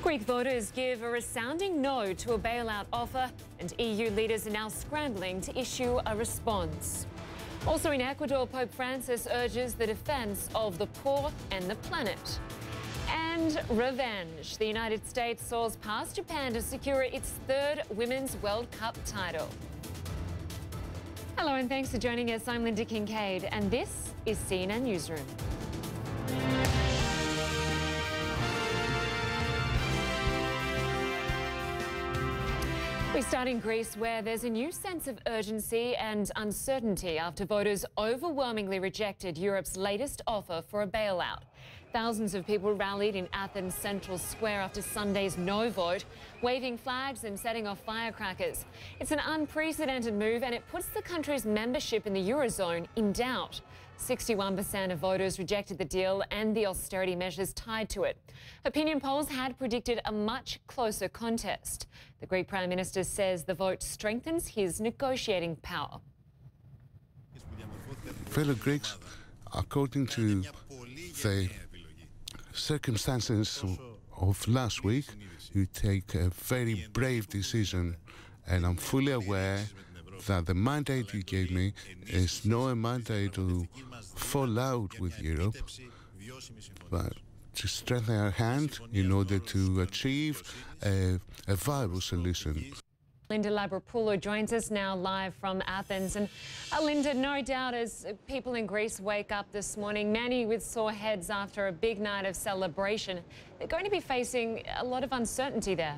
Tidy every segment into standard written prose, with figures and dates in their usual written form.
Greek voters give a resounding no to a bailout offer, and EU leaders are now scrambling to issue a response. Also in Ecuador, Pope Francis urges the defence of the poor and the planet. And revenge. The United States soars past Japan to secure its third Women's World Cup title. Hello and thanks for joining us. I'm Lynda Kinkade and this is CNN Newsroom. We start in Greece, where there's a new sense of urgency and uncertainty after voters overwhelmingly rejected Europe's latest offer for a bailout. Thousands of people rallied in Athens Central Square after Sunday's no vote, waving flags and setting off firecrackers. It's an unprecedented move and it puts the country's membership in the Eurozone in doubt. 61% of voters rejected the deal and the austerity measures tied to it. Opinion polls had predicted a much closer contest. The Greek Prime Minister says the vote strengthens his negotiating power. Fellow Greeks, according to the circumstances of last week, you take a very brave decision, and I'm fully aware that the mandate you gave me is not a mandate to fall out with Europe, but to strengthen our hand in order to achieve a viable solution. Elinda Labropoulou joins us now live from Athens. And Elinda, no doubt as people in Greece wake up this morning, many with sore heads after a big night of celebration, they're going to be facing a lot of uncertainty there.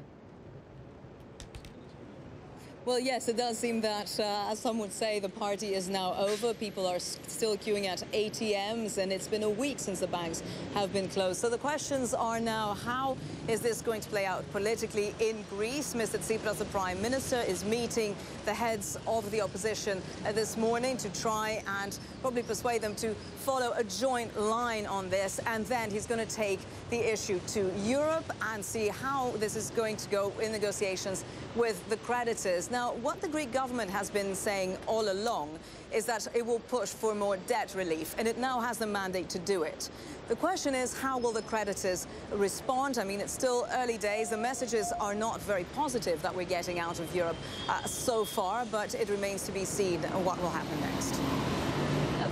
Well, yes, it does seem that, as some would say, the party is now over. People are still queuing at ATMs, and it's been a week since the banks have been closed. So the questions are now, how is this going to play out politically in Greece? Mr. Tsipras, the Prime Minister, is meeting the heads of the opposition this morning to try and probably persuade them to follow a joint line on this. And then he's going to take the issue to Europe and see how this is going to go in negotiations with the creditors. Now, what the Greek government has been saying all along is that it will push for more debt relief, and it now has the mandate to do it. The question is, how will the creditors respond? I mean, it's still early days. The messages are not very positive that we're getting out of Europe so far, but it remains to be seen what will happen next.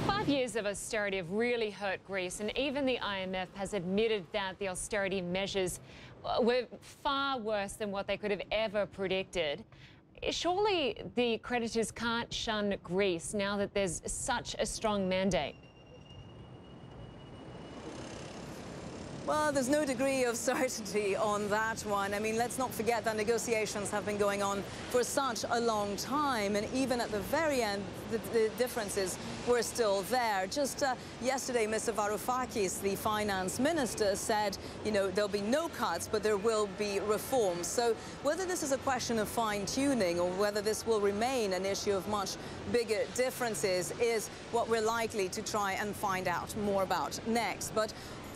5 years of austerity have really hurt Greece, and even the IMF has admitted that the austerity measures were far worse than what they could have ever predicted. Surely the creditors can't shun Greece now that there's such a strong mandate. Well, there's no degree of certainty on that one. I mean, let's not forget that negotiations have been going on for such a long time, and even at the very end, the differences were still there. Just yesterday, Mr. Varoufakis, the finance minister, said, you know, there'll be no cuts, but there will be reforms. So whether this is a question of fine-tuning or whether this will remain an issue of much bigger differences is what we're likely to try and find out more about next. But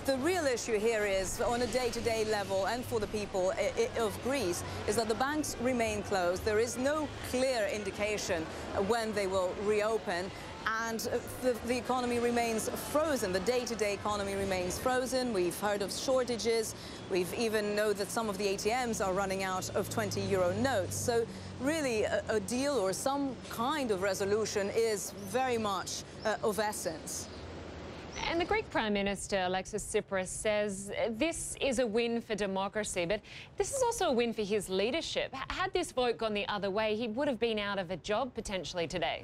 the real issue here is, on a day-to-day level and for the people of Greece, is that the banks remain closed. There is no clear indication when they will reopen, and the economy remains frozen. The day-to-day economy remains frozen. We've heard of shortages. We've even know that some of the ATMs are running out of 20-euro notes. So really a deal or some kind of resolution is very much of essence. And the Greek Prime Minister, Alexis Tsipras, says this is a win for democracy, but this is also a win for his leadership. Had this vote gone the other way, he would have been out of a job potentially today.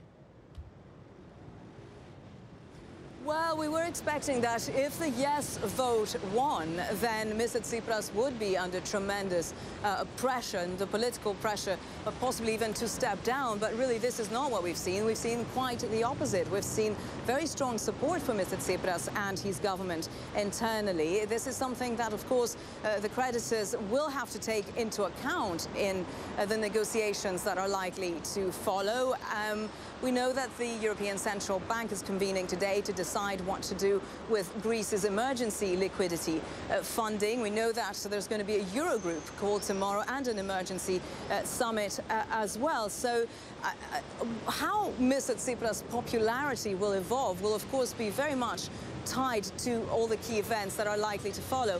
Well, we were expecting that if the yes vote won, then Mr. Tsipras would be under tremendous pressure, and the political pressure, possibly even to step down. But really, this is not what we've seen. We've seen quite the opposite. We've seen very strong support for Mr. Tsipras and his government internally. This is something that, of course, the creditors will have to take into account in the negotiations that are likely to follow. We know that the European Central Bank is convening today to decide what to do with Greece's emergency liquidity funding. We know that there's going to be a Eurogroup called tomorrow and an emergency summit as well. So how Mr. Tsipras' popularity will evolve will, of course, be very much tied to all the key events that are likely to follow.